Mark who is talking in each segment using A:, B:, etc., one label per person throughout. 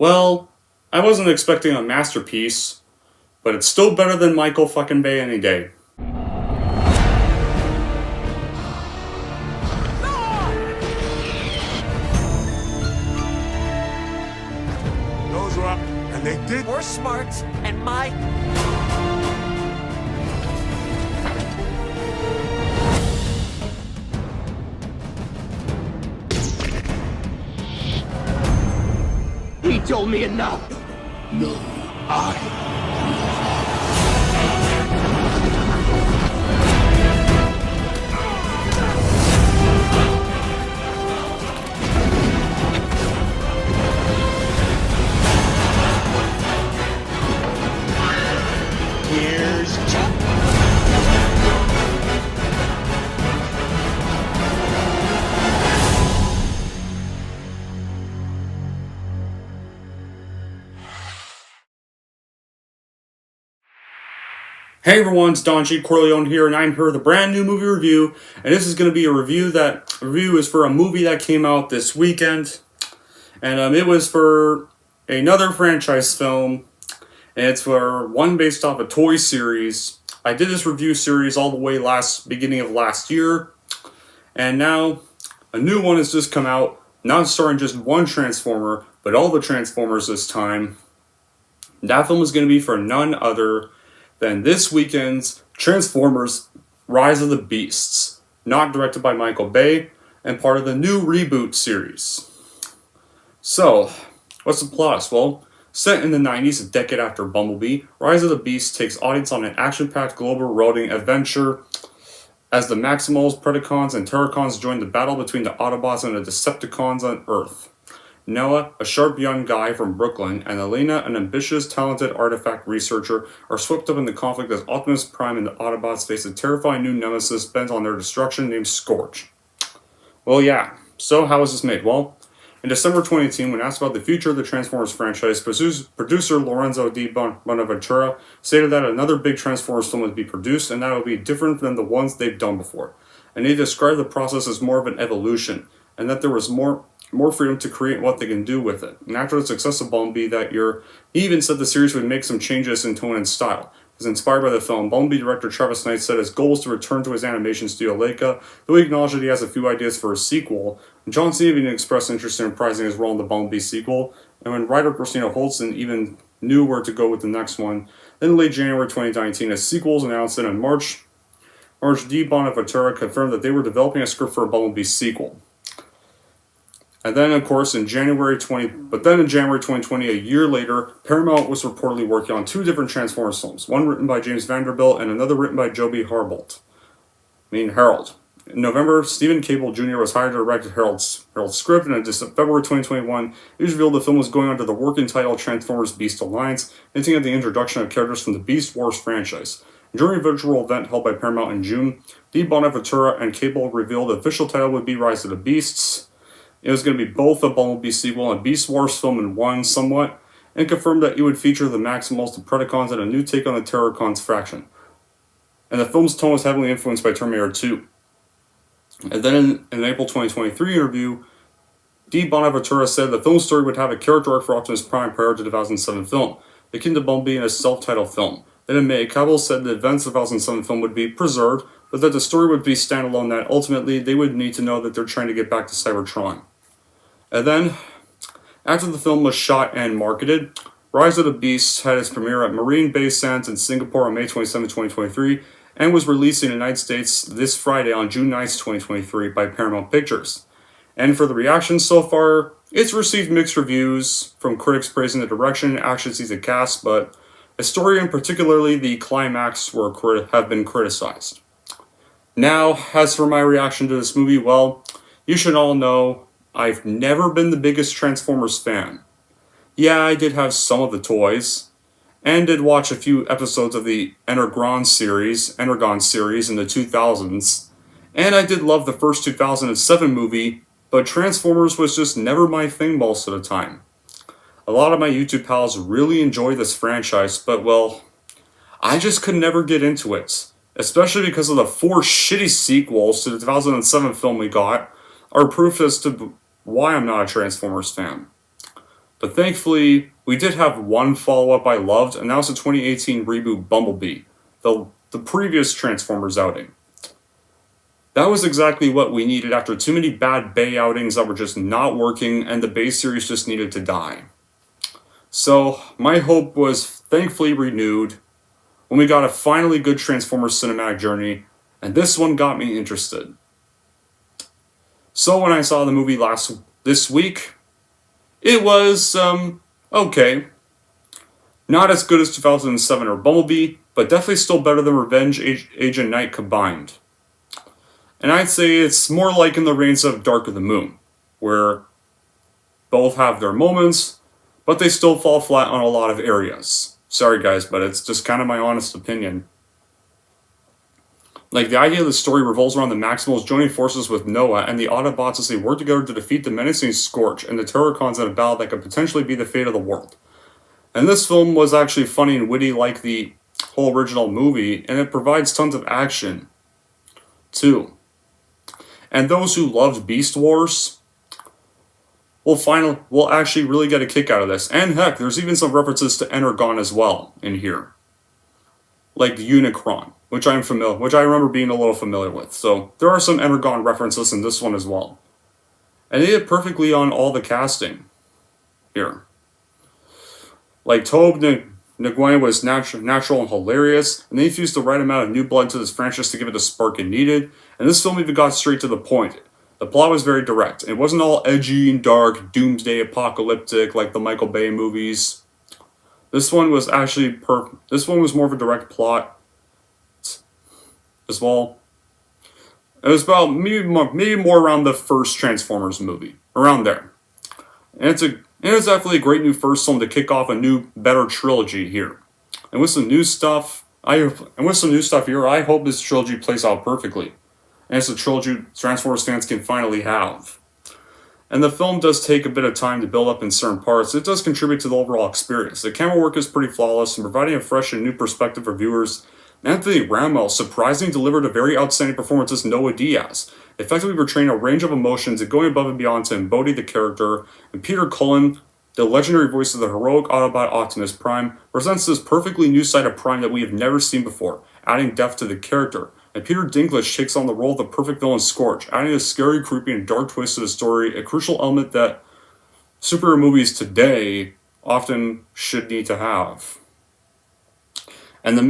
A: Well, I wasn't expecting a masterpiece, but it's still better than Michael fucking Bay any day.
B: Those were up, and they did.
C: We're smart, and my...
D: He told me enough.
B: No, I.
D: Here's Chuck.
A: Hey everyone, it's Don G. Corleone here, and I'm here with a brand new movie review. And this is going to be a review is for a movie that came out this weekend, and it was for another franchise film, and it's for one based off a toy series. I did this review series all the way beginning of last year, and now a new one has just come out, not starring just one Transformer, but all the Transformers this time. That film is going to be for none other than this weekend's Transformers Rise of the Beasts, not directed by Michael Bay, and part of the new reboot series. So, what's the plot? Well, set in the 90s, a decade after Bumblebee, Rise of the Beasts takes audience on an action-packed global routing adventure as the Maximals, Predacons, and Terracons join the battle between the Autobots and the Decepticons on Earth. Noah, a sharp young guy from Brooklyn, and Elena, an ambitious, talented artifact researcher, are swept up in the conflict as Optimus Prime and the Autobots face a terrifying new nemesis bent on their destruction named Scourge. Well, yeah. So, how was this made? Well, in December 2018, when asked about the future of the Transformers franchise, producer Lorenzo Di Bonaventura stated that another big Transformers film would be produced, and that it would be different than the ones they've done before. And he described the process as more of an evolution, and that there was more freedom to create what they can do with it. And after the success of Bumblebee that year, he even said the series would make some changes in tone and style. He was inspired by the film. Bumblebee director Travis Knight said his goal is to return to his animation studio Leica, though he acknowledged that he has a few ideas for a sequel. And John Cena even expressed interest in reprising his role in the Bumblebee sequel, and when writer Christina Holsten even knew where to go with the next one, then in late January 2019, a sequel was announced, and in March, Di Bonaventura confirmed that they were developing a script for a Bumblebee sequel. And then, of course, in January 2020, a year later, Paramount was reportedly working on two different Transformers films, one written by James Vanderbilt and another written by Joby Harold. In November, Stephen Cable Jr. was hired to direct Harold's script, and in February 2021, it was revealed the film was going under the working title Transformers Beast Alliance, hinting at the introduction of characters from the Beast Wars franchise. During a virtual event held by Paramount in June, Di Bonaventura and Cable revealed the official title would be Rise of the Beasts. It was going to be both a Bumblebee sequel and a Beast Wars film in one, somewhat, and confirmed that it would feature the Maximals, the Predacons, and a new take on the Terracons faction. And the film's tone was heavily influenced by Terminator 2. And then in an April 2023 interview, Di Bonaventura said the film story would have a character arc for Optimus Prime prior to the 2007 film, akin to Bumblebee in a self-titled film. Then in May, Cable said the events of the 2007 film would be preserved, but that the story would be standalone, that ultimately they would need to know that they're trying to get back to Cybertron. And then, after the film was shot and marketed, Rise of the Beasts had its premiere at Marine Bay Sands in Singapore on May 27, 2023, and was released in the United States this Friday on June 9, 2023 by Paramount Pictures. And for the reactions so far, it's received mixed reviews, from critics praising the direction, action scenes, and cast, but the story and particularly the climax have been criticized. Now, as for my reaction to this movie, well, you should all know I've never been the biggest Transformers fan. Yeah, I did have some of the toys, and did watch a few episodes of the Energon series in the 2000s, and I did love the first 2007 movie, but Transformers was just never my thing most of the time. A lot of my YouTube pals really enjoy this franchise, but well, I just could never get into it. Especially because of the 4 shitty sequels to the 2007 film we got, are proof as to why I'm not a Transformers fan. But thankfully, we did have one follow-up I loved, and that was the 2018 reboot Bumblebee, the previous Transformers outing. That was exactly what we needed after too many bad Bay outings that were just not working, and the Bay series just needed to die. So, my hope was thankfully renewed when we got a finally good Transformers cinematic journey, and this one got me interested. So when I saw the movie this week, it was, okay. Not as good as 2007 or Bumblebee, but definitely still better than Revenge Age and Night combined. And I'd say it's more like in the reigns of Dark of the Moon, where both have their moments, but they still fall flat on a lot of areas. Sorry guys, but it's just kind of my honest opinion. Like, the idea of the story revolves around the Maximals joining forces with Noah and the Autobots as they work together to defeat the menacing Scorch and the Terrorcons in a battle that could potentially be the fate of the world. And this film was actually funny and witty like the whole original movie, and it provides tons of action, too. And those who loved Beast Wars will actually really get a kick out of this. And heck, there's even some references to Energon as well in here. Like Unicron, which I remember being a little familiar with. So there are some Energon references in this one as well. And they hit perfectly on all the casting here. Like Tobe Nguyen was natural and hilarious, and they infused the right amount of new blood into this franchise to give it the spark it needed. And this film even got straight to the point. The plot was very direct. It wasn't all edgy and dark, doomsday apocalyptic like the Michael Bay movies. This one was actually This one was more of a direct plot as well. It was about maybe more around the first Transformers movie, around there. And it's definitely a great new first film to kick off a new, better trilogy here. And with some new stuff, I hope this trilogy plays out perfectly. And it's a trilogy Transformers fans can finally have. And the film does take a bit of time to build up in certain parts. It does contribute to the overall experience. The camera work is pretty flawless, and providing a fresh and new perspective for viewers. Anthony Ramos surprisingly delivered a very outstanding performance as Noah Diaz, effectively portraying a range of emotions and going above and beyond to embody the character. And Peter Cullen, the legendary voice of the heroic Autobot Optimus Prime, presents this perfectly new side of Prime that we have never seen before, adding depth to the character. And Peter Dinklage takes on the role of the perfect villain Scorch, adding a scary, creepy, and dark twist to the story, a crucial element that superhero movies today often should need to have. And the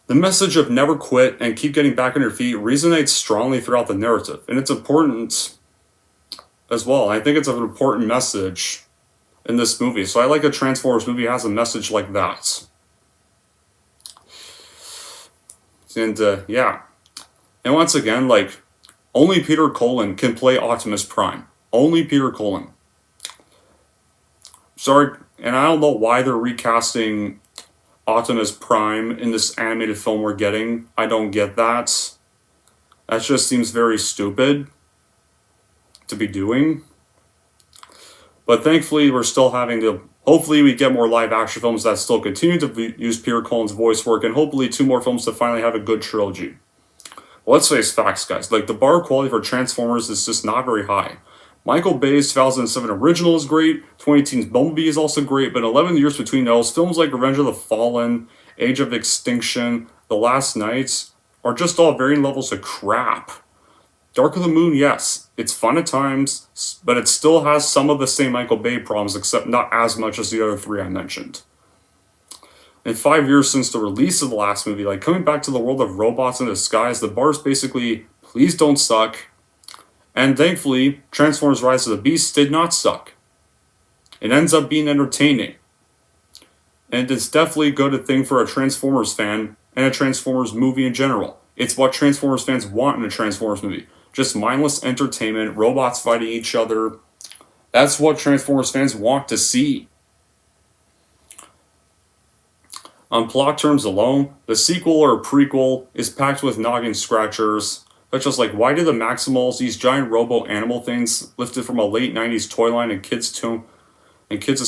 A: message of never quit and keep getting back on your feet resonates strongly throughout the narrative, and it's important as well. I think it's an important message in this movie, so I like a Transformers movie that has a message like that. And yeah, and once again, like, only Peter Cullen can play Optimus Prime. Only Peter Cullen. Sorry, and I don't know why they're recasting Optimus Prime in this animated film we're getting. I don't get that. That just seems very stupid to be doing. But thankfully, we're still having to. Hopefully, we get more live action films that still continue to use Peter Cullen's voice work, and hopefully 2 more films to finally have a good trilogy. Well, let's face facts, guys. Like, the bar quality for Transformers is just not very high. Michael Bay's 2007 original is great, 2018's Bumblebee is also great, but 11 years between those, films like Revenge of the Fallen, Age of Extinction, The Last Knights are just all varying levels of crap. Dark of the Moon, yes, it's fun at times, but it still has some of the same Michael Bay problems, except not as much as the other 3 I mentioned. In 5 years since the release of the last movie, like, coming back to the world of robots in disguise, the bar is basically, please don't suck. And thankfully, Transformers Rise of the Beast did not suck. It ends up being entertaining. And it's definitely a good thing for a Transformers fan and a Transformers movie in general. It's what Transformers fans want in a Transformers movie. Just mindless entertainment, robots fighting each other. That's what Transformers fans want to see. On plot terms alone, the sequel or prequel is packed with noggin scratchers, such as, like, why do the Maximals, these giant robo-animal things lifted from a late 90s toy line and kids'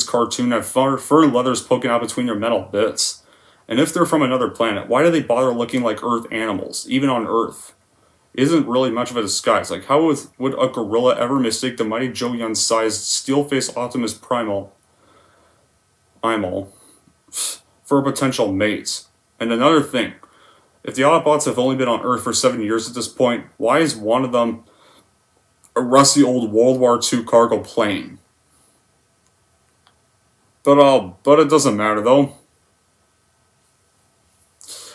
A: cartoon, have fur and leathers poking out between their metal bits? And if they're from another planet, why do they bother looking like Earth animals, even on Earth? isn't really much of a disguise. Like, how would a gorilla ever mistake the mighty Joe Yun-sized steel-faced Optimus Primal for a potential mate? And another thing, if the Autobots have only been on Earth for 7 years at this point, why is one of them a rusty old World War II cargo plane? But it doesn't matter though.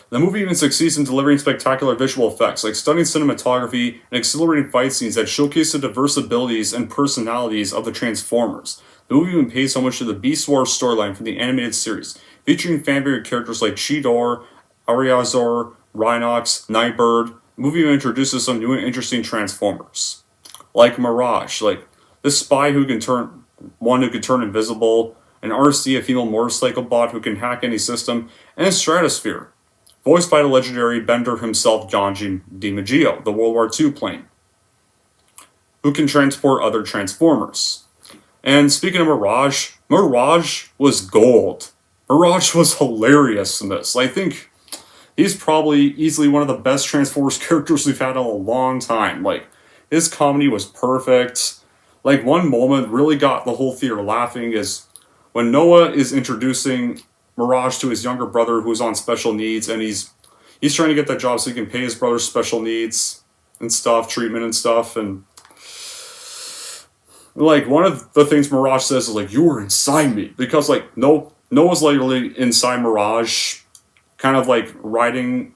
A: The movie even succeeds in delivering spectacular visual effects, like stunning cinematography and exhilarating fight scenes that showcase the diverse abilities and personalities of the Transformers. The movie even pays homage to the Beast Wars storyline from the animated series, featuring fan-favorite characters like Cheetor, Ariazor, Rhinox, Nightbird. The movie even introduces some new and interesting Transformers, like Mirage, like this spy who can turn invisible, an RC, a female motorcycle bot who can hack any system, and Stratosphere, voiced by the legendary Bender himself, John G. DiMaggio, the World War II plane, who can transport other Transformers. And speaking of Mirage, Mirage was gold. Mirage was hilarious in this. I think he's probably easily one of the best Transformers characters we've had in a long time. Like, his comedy was perfect. Like, one moment really got the whole theater laughing is when Noah is introducing Mirage to his younger brother who's on special needs, and he's trying to get that job so he can pay his brother's special needs and stuff, treatment and stuff, and like one of the things Mirage says is like, "You were inside me," because like Noah's literally inside Mirage, kind of like riding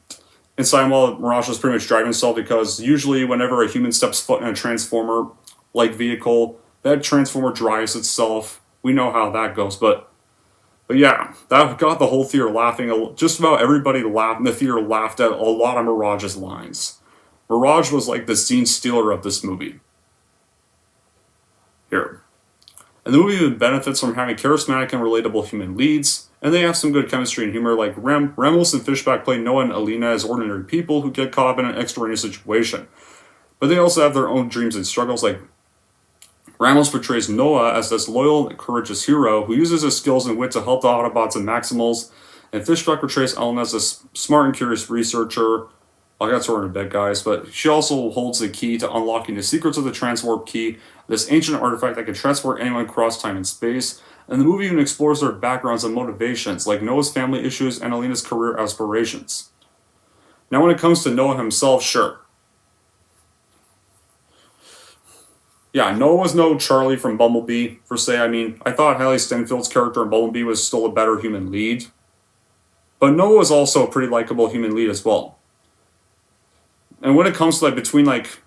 A: inside while Mirage was pretty much driving himself, because usually whenever a human steps foot in a Transformer like vehicle, that Transformer drives itself. We know how that goes, but yeah, that got the whole theater laughing. Just about everybody laughed in the theater laughed at a lot of Mirage's lines. Mirage was like the scene stealer of this movie. Here. And the movie even benefits from having charismatic and relatable human leads, and they have some good chemistry and humor, like Ramos and Fishback play Noah and Alina as ordinary people who get caught up in an extraordinary situation. But they also have their own dreams and struggles, like Ramos portrays Noah as this loyal and courageous hero who uses his skills and wit to help the Autobots and Maximals, and Fishback portrays Ellen as a smart and curious researcher. I got her in a bit, guys, but she also holds the key to unlocking the secrets of the Transwarp Key, this ancient artifact that can transport anyone across time and space, and the movie even explores their backgrounds and motivations, like Noah's family issues and Alina's career aspirations. Now when it comes to Noah himself, sure. Yeah, Noah was no Charlie from Bumblebee, per se. I mean, I thought Haley Steinfeld's character in Bumblebee was still a better human lead. But Noah was also a pretty likable human lead as well. And when it comes to, like, between, like,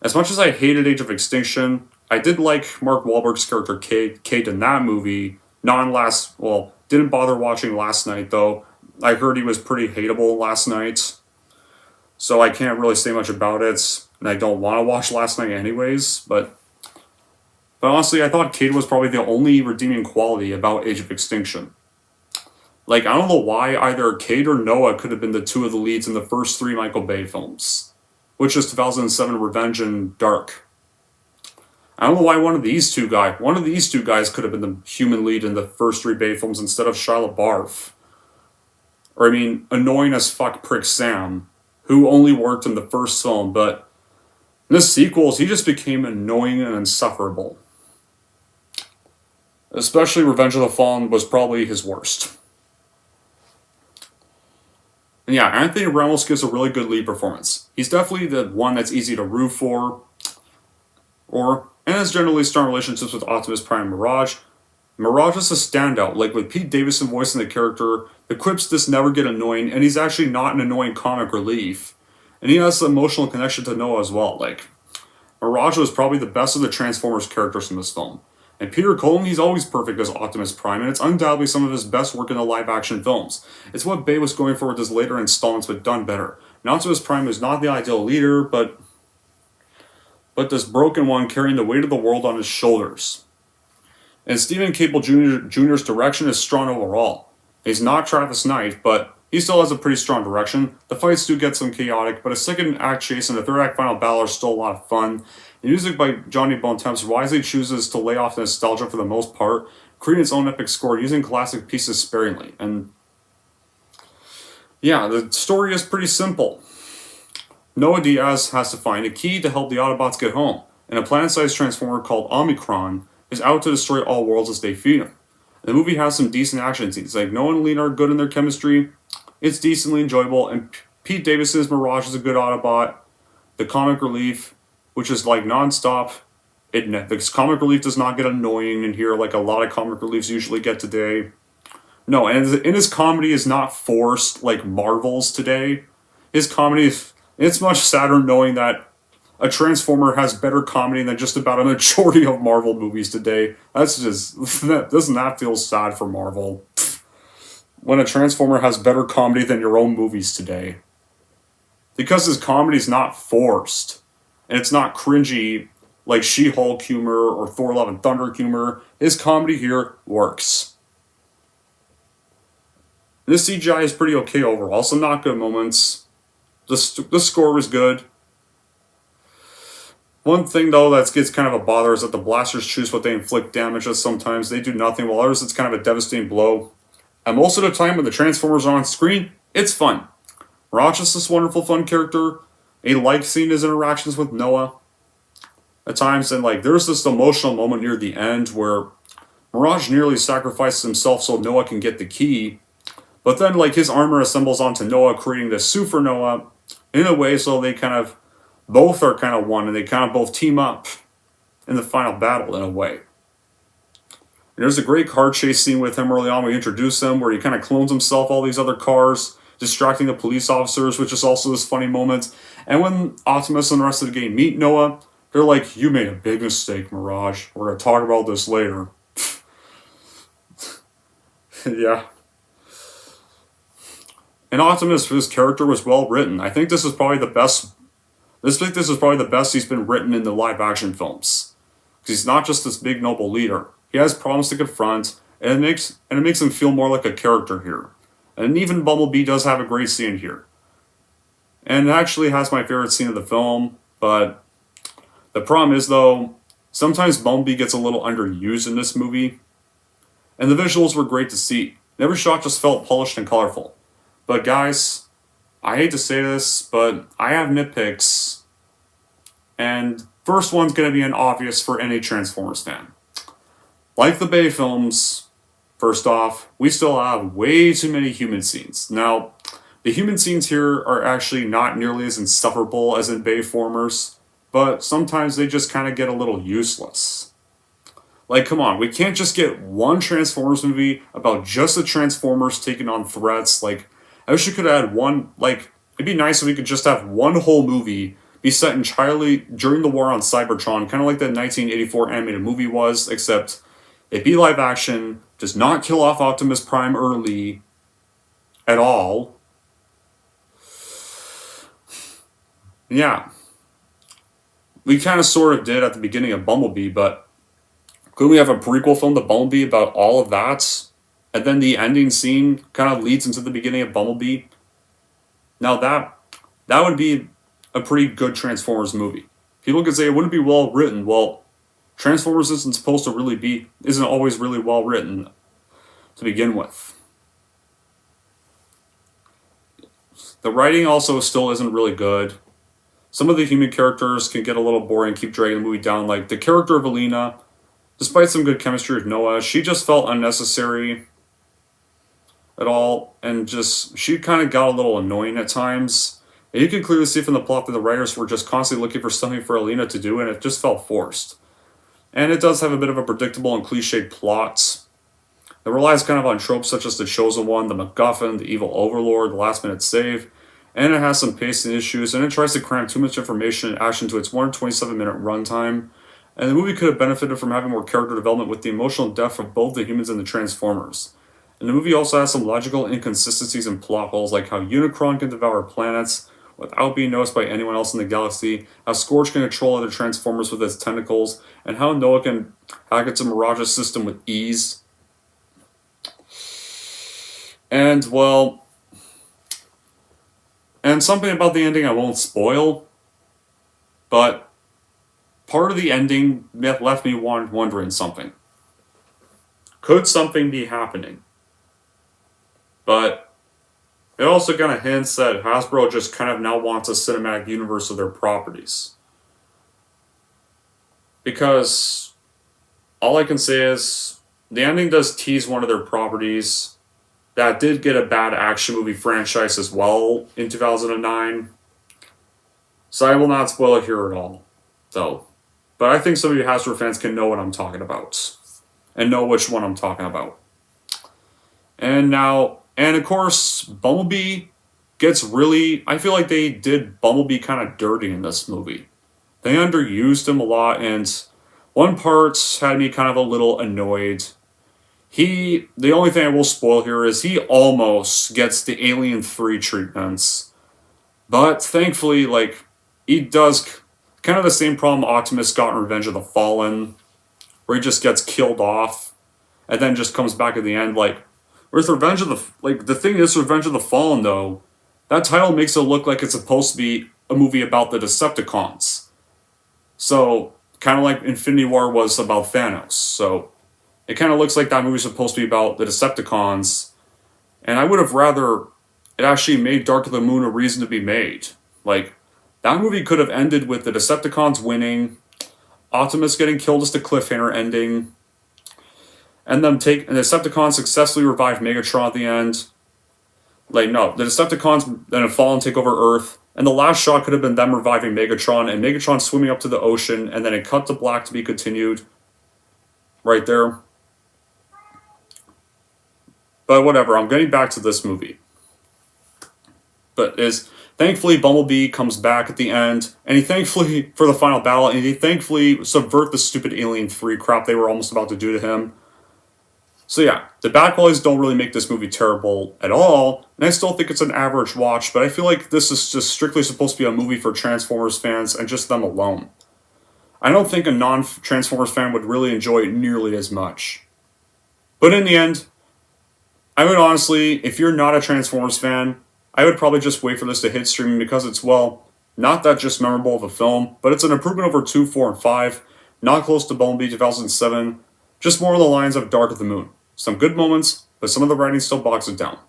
A: as much as I hated Age of Extinction, I did like Mark Wahlberg's character Kate in that movie. Didn't bother watching last night, though. I heard he was pretty hateable last night. So I can't really say much about it. And I don't want to watch last night anyways, But honestly, I thought Cade was probably the only redeeming quality about Age of Extinction. Like, I don't know why either Cade or Noah could have been the two of the leads in the first 3 Michael Bay films, which is 2007 Revenge and Dark. I don't know why one of these two guys could have been the human lead in the first 3 Bay films instead of Shia LaBeouf. Or, I mean, annoying as fuck prick Sam, who only worked in the first film, but in the sequels, he just became annoying and insufferable. Especially Revenge of the Fallen was probably his worst. And yeah, Anthony Ramos gives a really good lead performance. He's definitely the one that's easy to root for, and has generally strong relationships with Optimus Prime and Mirage. Mirage is a standout, like with Pete Davidson voicing the character, the quips just never get annoying, and he's actually not an annoying comic relief. And he has an emotional connection to Noah as well. Like, Mirage was probably the best of the Transformers characters in this film. And Peter Cullen, he's always perfect as Optimus Prime, and it's undoubtedly some of his best work in the live-action films. It's what Bay was going for with his later installments, but done better. Optimus Prime is not the ideal leader, but this broken one carrying the weight of the world on his shoulders. And Stephen Cable Jr.'s direction is strong overall. He's not Travis Knight, but he still has a pretty strong direction. The fights do get some chaotic, but a second act chase and a third act final battle are still a lot of fun. The music by Johnny Bontemps wisely chooses to lay off the nostalgia for the most part, creating its own epic score using classic pieces sparingly. And yeah, the story is pretty simple. Noah Diaz has to find a key to help the Autobots get home, and a planet-sized transformer called Omicron is out to destroy all worlds as they feed him. The movie has some decent action scenes, like Noah and Lena are good in their chemistry, it's decently enjoyable, and Pete Davidson's Mirage is a good Autobot. The comic relief, which is like non-stop, the comic relief does not get annoying in here like a lot of comic reliefs usually get today. No, and his comedy is not forced like Marvel's today. His comedy, it's much sadder knowing that a Transformer has better comedy than just about a majority of Marvel movies today. That's just, doesn't that feel sad for Marvel? When a Transformer has better comedy than your own movies today. Because his comedy is not forced, and it's not cringy like She-Hulk humor or Thor Love and Thunder humor. His comedy here works. This CGI is pretty okay overall, some not good moments. The score was good. One thing though that gets kind of a bother is that the blasters choose what they inflict damage with sometimes. They do nothing, while others it's kind of a devastating blow. And most of the time when the Transformers are on screen, it's fun. Mirage is this wonderful fun character. I like seeing his interactions with Noah. At times, and like there's this emotional moment near the end where Mirage nearly sacrifices himself so Noah can get the key. But then like his armor assembles onto Noah, creating this suit for Noah in a way so they kind of both are kind of one and they kind of both team up in the final battle in a way. And there's a great car chase scene with him early on. We introduce him where he kind of clones himself all these other cars, distracting the police officers, which is also this funny moment. And when Optimus and the rest of the game meet Noah, they're like, "You made a big mistake, Mirage. We're going to talk about this later." Yeah. And Optimus, his character was well written. I think this is probably the best. This is probably the best he's been written in the live action films. Because he's not just this big noble leader. He has problems to confront, and it makes him feel more like a character here. And even Bumblebee does have a great scene here. And it actually has my favorite scene of the film, but the problem is though, sometimes Bumblebee gets a little underused in this movie. And the visuals were great to see. Every shot just felt polished and colorful. But guys, I hate to say this, but I have nitpicks. And first one's going to be an obvious for any Transformers fan. Like the Bay films, first off, we still have way too many human scenes. Now, the human scenes here are actually not nearly as insufferable as in Bayformers, but sometimes they just kind of get a little useless. Like, come on, we can't just get one Transformers movie about just the Transformers taking on threats. Like, I wish you could have had one, like, it'd be nice if we could just have one whole movie be set entirely during the war on Cybertron, kind of like that 1984 animated movie was, except it'd be live action, does not kill off Optimus Prime early at all. Yeah. We kind of sort of did at the beginning of Bumblebee, but could we have a prequel film to Bumblebee about all of that? And then the ending scene kind of leads into the beginning of Bumblebee. Now that would be a pretty good Transformers movie. People could say it wouldn't be well written. Well, Transformers isn't always really well written to begin with. The writing also still isn't really good. Some of the human characters can get a little boring, keep dragging the movie down. Like the character of Alina, despite some good chemistry with Noah, she just felt unnecessary at all, and she kind of got a little annoying at times. And you can clearly see from the plot that the writers were just constantly looking for something for Alina to do, and it just felt forced. And it does have a bit of a predictable and cliched plot. It relies kind of on tropes such as the Chosen One, the MacGuffin, the Evil Overlord, the Last Minute Save, and it has some pacing issues, and it tries to cram too much information and action to its 127-minute runtime. And the movie could have benefited from having more character development with the emotional depth of both the humans and the Transformers. And the movie also has some logical inconsistencies and plot holes, like how Unicron can devour planets without being noticed by anyone else in the galaxy, how Scourge can control other Transformers with his tentacles, and how Noah can hack into Mirage's system with ease. And, well, and something about the ending I won't spoil, but part of the ending left me wondering something. Could something be happening? But it also kind of hints that Hasbro just kind of now wants a cinematic universe of their properties. Because all I can say is the ending does tease one of their properties that did get a bad action movie franchise as well in 2009. So I will not spoil it here at all, though. But I think some of you Hasbro fans can know what I'm talking about. And know which one I'm talking about. And of course, Bumblebee gets really... I feel like they did Bumblebee kind of dirty in this movie. They underused him a lot, and one part had me kind of a little annoyed. The only thing I will spoil here is he almost gets the Alien 3 treatments. But thankfully, he does kind of the same problem Optimus got in Revenge of the Fallen, where he just gets killed off, and then just comes back at the end, whereas Revenge of the thing is, Revenge of the Fallen, though, that title makes it look like it's supposed to be a movie about the Decepticons. So, kind of like Infinity War was about Thanos. So, it kind of looks like that movie's supposed to be about the Decepticons. And I would have rather it actually made Dark of the Moon a reason to be made. That movie could have ended with the Decepticons winning, Optimus getting killed as the cliffhanger ending, and the Decepticons successfully revive Megatron at the end. No, the Decepticons then have fallen, take over Earth, and the last shot could have been them reviving Megatron, and Megatron swimming up to the ocean, and then it cut to black to be continued. Right there. But whatever, I'm getting back to this movie. Thankfully, Bumblebee comes back at the end, and he thankfully, for the final battle, and he thankfully subvert the stupid Alien 3 crap they were almost about to do to him. So yeah, the bad qualities don't really make this movie terrible at all, and I still think it's an average watch, but I feel like this is just strictly supposed to be a movie for Transformers fans, and just them alone. I don't think a non-Transformers fan would really enjoy it nearly as much. But in the end, I would honestly, if you're not a Transformers fan, I would probably just wait for this to hit streaming because it's, not that just memorable of a film, but it's an improvement over 2, 4, and 5, not close to Bumblebee 2007, just more on the lines of Dark of the Moon. Some good moments, but some of the writing still bogs it down.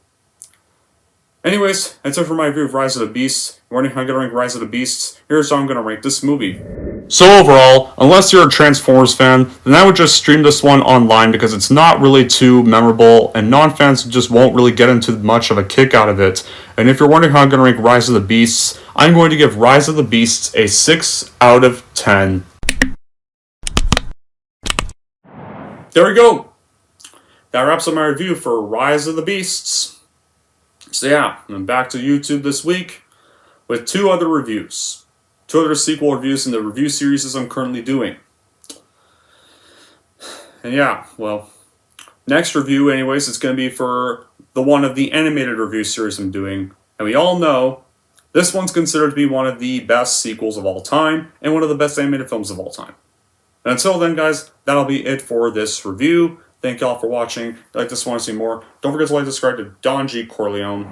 A: Anyways, that's it for my review of Rise of the Beasts. Wondering how I'm going to rank Rise of the Beasts? Here's how I'm going to rank this movie. So overall, unless you're a Transformers fan, then I would just stream this one online because it's not really too memorable, and non-fans just won't really get into much of a kick out of it. And if you're wondering how I'm going to rank Rise of the Beasts, I'm going to give Rise of the Beasts a 6 out of 10. There we go! That wraps up my review for Rise of the Beasts. So yeah, I'm back to YouTube this week with 2 other reviews. 2 other sequel reviews in the review series I'm currently doing. And yeah, next review anyways, it's going to be for the one of the animated review series I'm doing. And we all know this one's considered to be one of the best sequels of all time and one of the best animated films of all time. And until then, guys, that'll be it for this review. Thank y'all for watching. If you like this one to see more, don't forget to like and subscribe to Don G. Corleone.